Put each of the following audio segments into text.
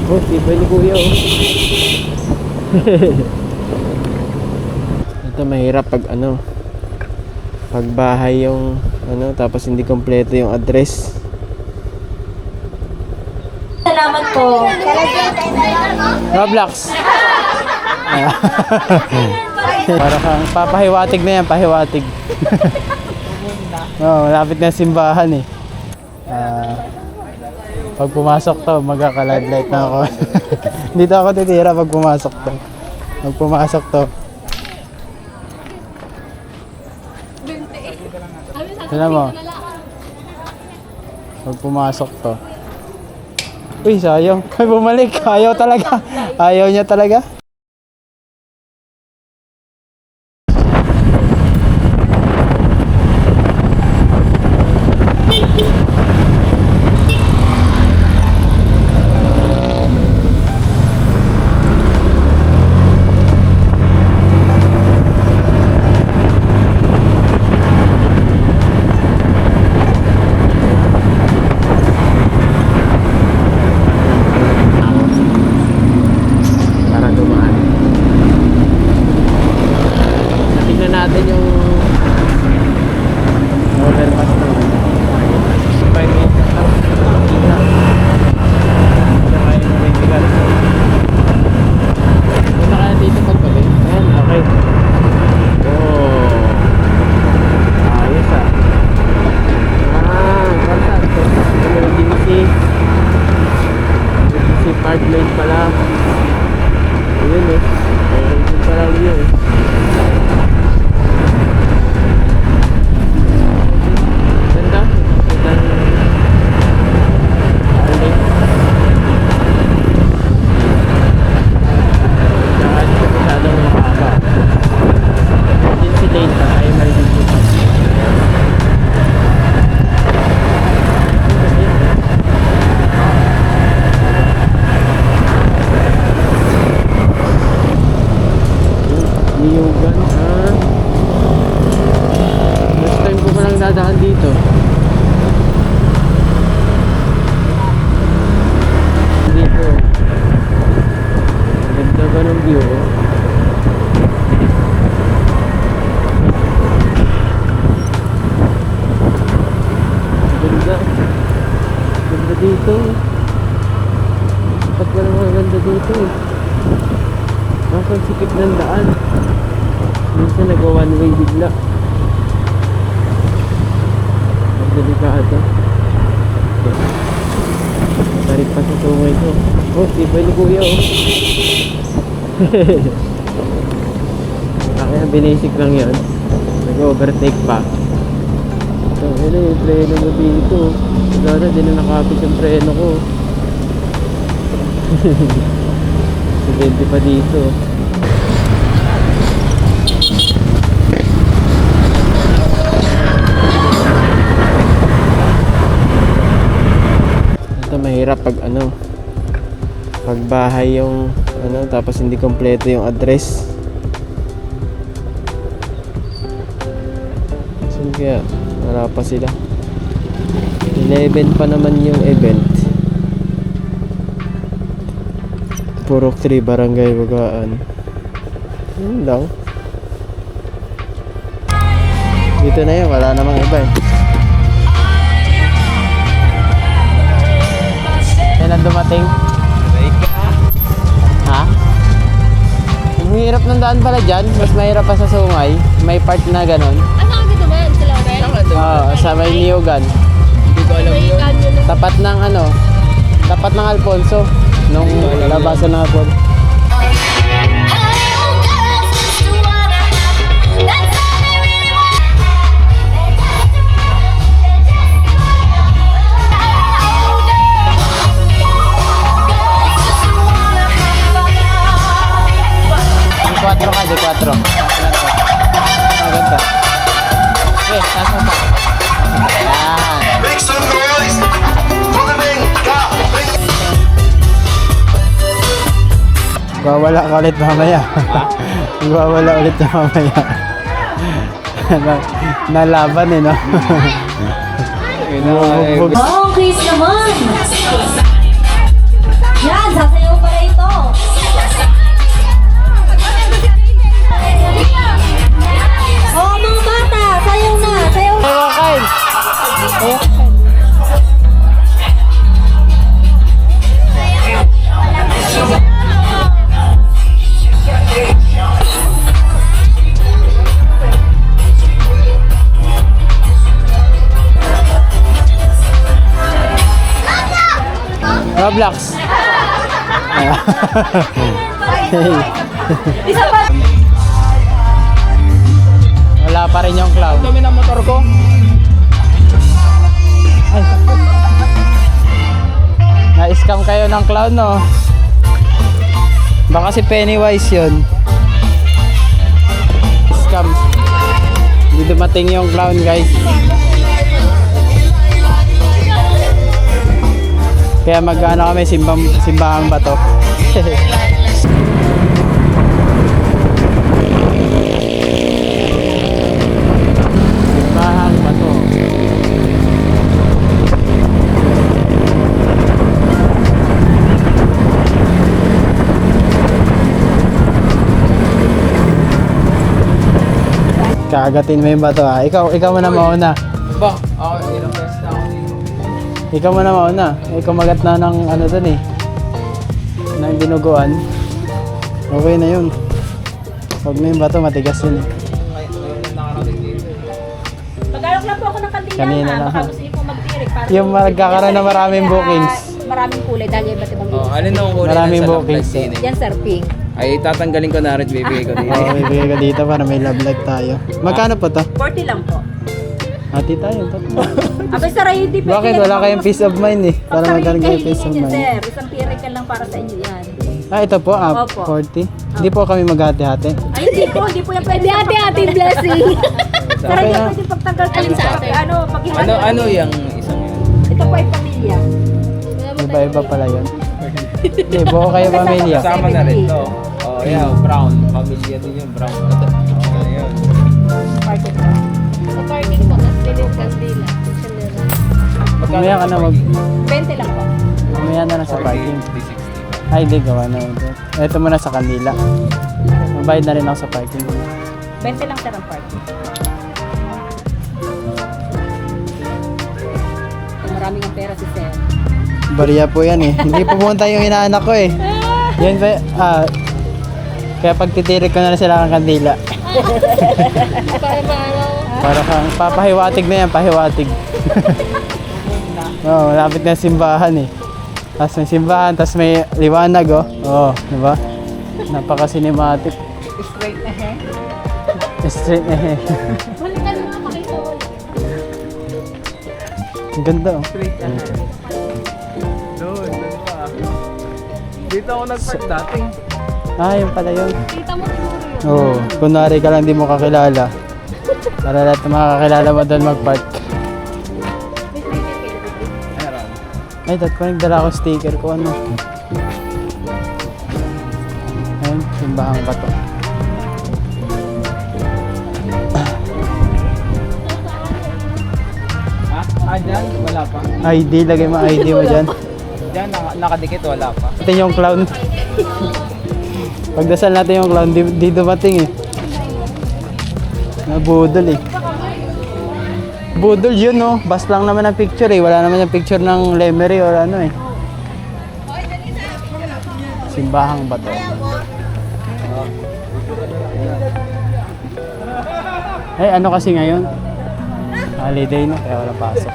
Oh, tibay ni kuya oh. Ito mahirap pag ano, pag bahay yung ano, tapos hindi kompleto yung address. Salamat po. Roblox. Para kang papahiwatig na yan, pahiwatig. Oh, malapit na simbahan eh. Pag pumasok to, magkaka-light na ako. Dito ako titira pag pumasok to. Pag pumasok to. Tignan mo. Pag pumasok to. Uy, sayang. Ay, bumalik. Ayaw talaga. Ayaw niya talaga. Para dumaan. Tingnan natin yung overpass na. 5 minutes lang. Saka yung vertical. Punta kaya dito paggabi. Ayan, okay. Oh. Ayos ah. Kalsad. DBC Park Lane pala. Ayun eh. Ayun pala yun eh. Ganda. Ganda. Early. Saka hindi ko masyadong makaka. Emergency lane pa. Ay, emergency pa. Niyugan, first time ko palang dadaan dito. Dito. Ganda ba ng view? Ganda. Ganda dito. Dapat pa naman ganda dito eh. Ang sikip ng daan. Minsan nag-one way bigla. Ang delikado. Tarik pa sa sungay ko. Oh, tibay ni kuya oh. Kaya binisik lang yan. Nag-overtake pa. So, ano yung preno mo dito? Sigara, di na nakapit yung preno ko. Sigente pa dito. Ito mahirap pag ano, pag bahay yung ano, tapos hindi kompleto yung address. So kaya wala pa sila. 11 pa naman yung event. Purok 3 Barangay Bagaan. Yun lang. Dito na yun, wala namang iba eh. Kailan dumating? Ha? Ang hirap ng daan pala dyan. Mas mahirap pa sa Sungay. May part na ganon. Ano ka dumaan? Sa Laurel? Oo, sa may Niyugan. Hindi ko alam yun. Tapat ng ano, tapat ng Alfonso. Nung labasan ng Alfonso. D4 ka, D4. Maganda. Okay, taas mo pa. Ayan. Make some noise for the main guy. Wawala ka ulit mamaya. Wawala ulit na mamaya. Nalaban eh, no? Oh, Chris naman! Yan, sasayaw Roblox. Isa pa. Wala pa rin yung clown. Dami ng motor ko. Ay. Na-scam kayo ng clown, no? Baka si Pennywise yun. Scam. Hindi dumating yung clown, guys. Kaya mag-ano kami, simbahang bato. Simbahang bato. Kagatin mo yung bato, ha. Ikaw muna mauna. Ba, ako ilang beses na ako dito. Ikaw muna mauna. Ikaw magat na ng ano dun eh. Ng dinuguan. Okay na yun. Huwag na yung bato, matigas yun eh. Ngayon lang nakarating dito. Mag-alok lang po ako ng kandiyan. Kanina lang. Baka gusto niyo po magtirik. Para Yung magkakaroon na maraming bookings. Maraming kulay dahil iba't ibang Oh, alin na ang kulay Maraming ng bookings, scene? Yan sir, pink. Ay, tatanggalin ko na rin, bibigay ko dito. Oo, bibigay ko dito para may love life tayo. Magkano po to? 40 lang po. Hati tayo. Tatlo. Abay sir, ay hindi Bakit? Wala kayong peace of mind eh. Para magkano kayo peace of mind. Sir, isang pirikan lang para sa inyo yan. Ah, ito po. Opo. 40. Hindi po kami maghati-hati. Ay, hindi po yan pwede. Ate, blessing. Sir, Okay hindi na. pwede pagtanggal kayo sa atin. Ano yung isang yun? Ito po ay pamilya. Iba-iba pala yun. Hindi, buo kayo pamilya. Kasama na rin to. Oh, yeah, brown. Pamilya din yung brown. Oh, yun. Party po. Sa parking po, tapos bilhin kandila. Mamaya ka na 20 lang po. mamaya na lang sa parking. 60. Ay, di gawa na ito. Ito muna sa kanila. Mabayad na rin ako sa parking. 20 lang sir ang parking. Maraming ang pera si sir. Bariya po yan eh. Hindi pumunta yung inaanak ko eh. Yan ba? Kaya pag titirik ko na lang sila ng kandila. Para kang papahiwatig na yan, pahiwatig. Oo, malapit na yung simbahan eh. Tapos may simbahan, tapos may liwanag oh. Oo, diba? Napaka-cinematic. Straight ahead. Straight eh. Wala ka naman makita wala. Ang ganda oh. Doon ba? Dito ako nag-park dati. Ah, yun pala yun. Kita mo siguro yun. Oo, kunwari ka lang di mo kakilala. Para lahat ng makakilala mo doon mag-park. Meron. Ay, dati ko nagdala ko sticker ko ano. Ayun, simbahang bato. Ah, dyan? Wala pa. ID, lagay mo ID mo dyan. Dyan, nakadikit, wala pa. Ito yung clown. Pagdasal natin yung clown, di dumating eh. Nabudol eh. Budol yun no. Bas lang naman ang picture eh. Wala naman yung picture ng Lemery or ano eh. Simbahang bato. Eh ano kasi ngayon? Holiday no, kaya walang pasok.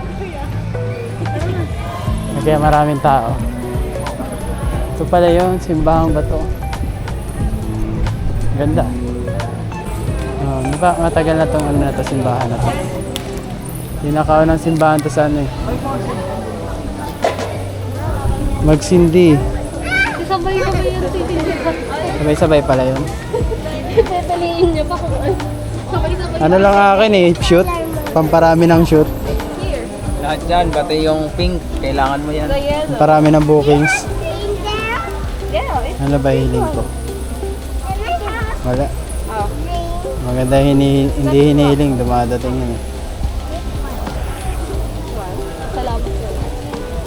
Kaya maraming tao. Ito pala yun, simbahang bato. Ganda. Matagal na tong ano na to, simbahan na to. Pinakaunang simbahan to sa ano eh. Magsindi. Sabay-sabay yung titindihan. Sabay-sabay pala yun. Pepeliin niya pa kung ano. Sabay-sabay. Ano lang akin eh, shoot. Pamparami ng shoot. Lahat dyan, pati yung pink, kailangan mo yan. Pamparami ng bookings. Ano ba hiling ko? Wala. Maganda hindi hinihiling, dumadating yun eh. Salamat po.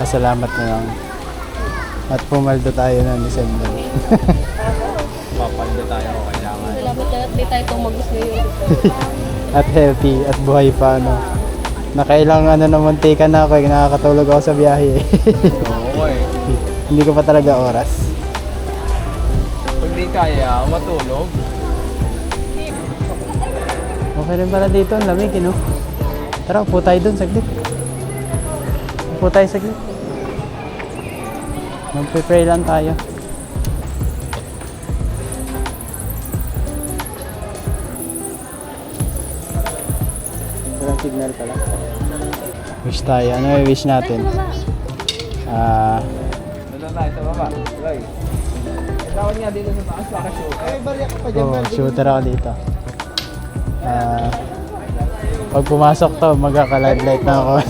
Pasalamat na lang. At pumaldo tayo ng December. Papaldo tayo kung kailangan. Salamat na at di tayo tumagos ngayon. At healthy, at buhay pa ano. Nakailang ano na muntikan na ako eh, nakakatulog ako sa biyahe eh. Oo eh. Hindi ko pa talaga oras. Pag di kaya, matulog. Okay rin pala dito, ang lamig, no? Tara, upo tayo dun, saglit. Upo tayo saglit. Magpe-pray lang tayo. Walang signal pala. Wish tayo. Ano yung wish natin? Doon na, ito baba. Tuloy. Tawad nga dito sa taas para show. Ay, bariya ka pa Shooter ako dito. Pag pumasok to, magkaka-light na ako.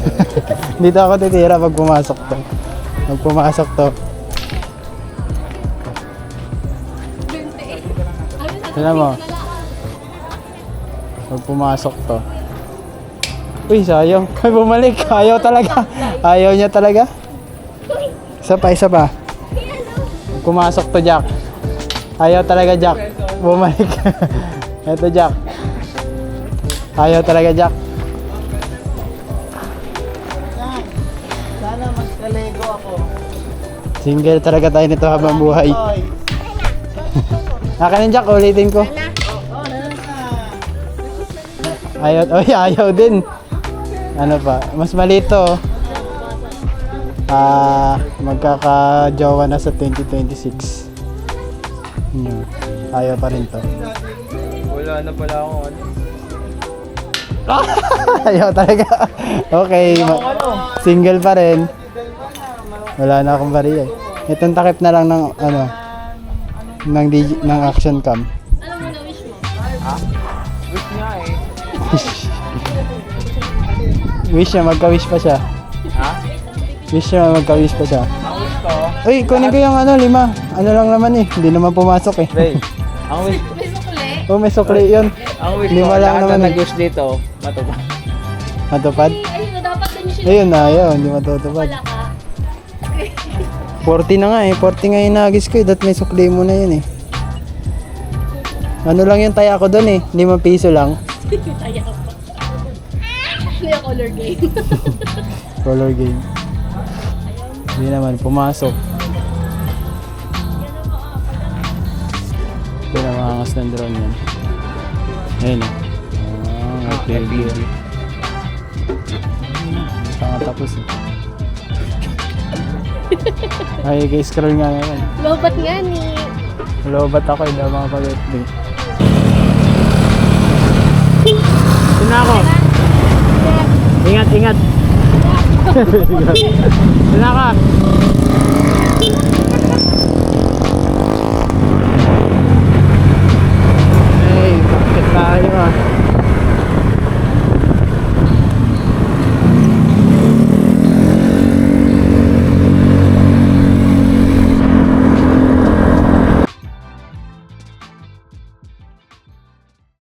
Dito ako titira pag pumasok to. Pag pumasok to. Tignan mo. Pag pumasok to. Uy, sayang. Ay, bumalik. Ayaw talaga. Ayaw niya talaga. Isa pa, isa pa. Pag pumasok to, Jack. Ayaw talaga, Jack. Bumalik. Eto, Jack. Ayaw talaga, Jack. Sana magka-lego ako. Single talaga tayo nito habang buhay. Akin Jack, ulitin ko. Ayaw, oy, ayaw din. Ano pa, mas malito. Magkaka-jowa na sa 2026. Ayaw pa rin to. Wala na pala akong ano. Ayaw talaga. Okay, single pa rin. Wala na akong bariya. Itong takip na lang ng ano, ng action cam. Alam mo na wish mo? Ha? Wish nga eh. Wish niya, magka-wish pa siya. Ha? Wish niya, magka-wish pa siya. Ang wish ko. Uy, kunin ko yung ano, 5. Ano lang naman eh. Hindi naman pumasok eh. Bay. Ang wish. May sukli. Oh, may sukli yun. Ang wish ko. 5 lang Lahat naman na eh. nag-wish dito. Matupad. Matupad? Ayun na, dapat din siya. Ayun na, ayaw. Hindi matutupad. Wala ka. 40 na nga eh. 40 nga yung nagis ko eh. Dahil may sukli mo na yun eh. Ano lang yung taya ko doon eh. 5 piso lang. Taya ka pa. Ano yung color game? Color game. Hindi naman, pumasok. Pinamangas ng drone yan. Ayun o. Okay. Tapos eh. Ay, scroll nga naman. Lobat nga ni. Lobat ako eh, daw mga pag-FB. Ito na ako. Ingat, ingat. Ito na ka.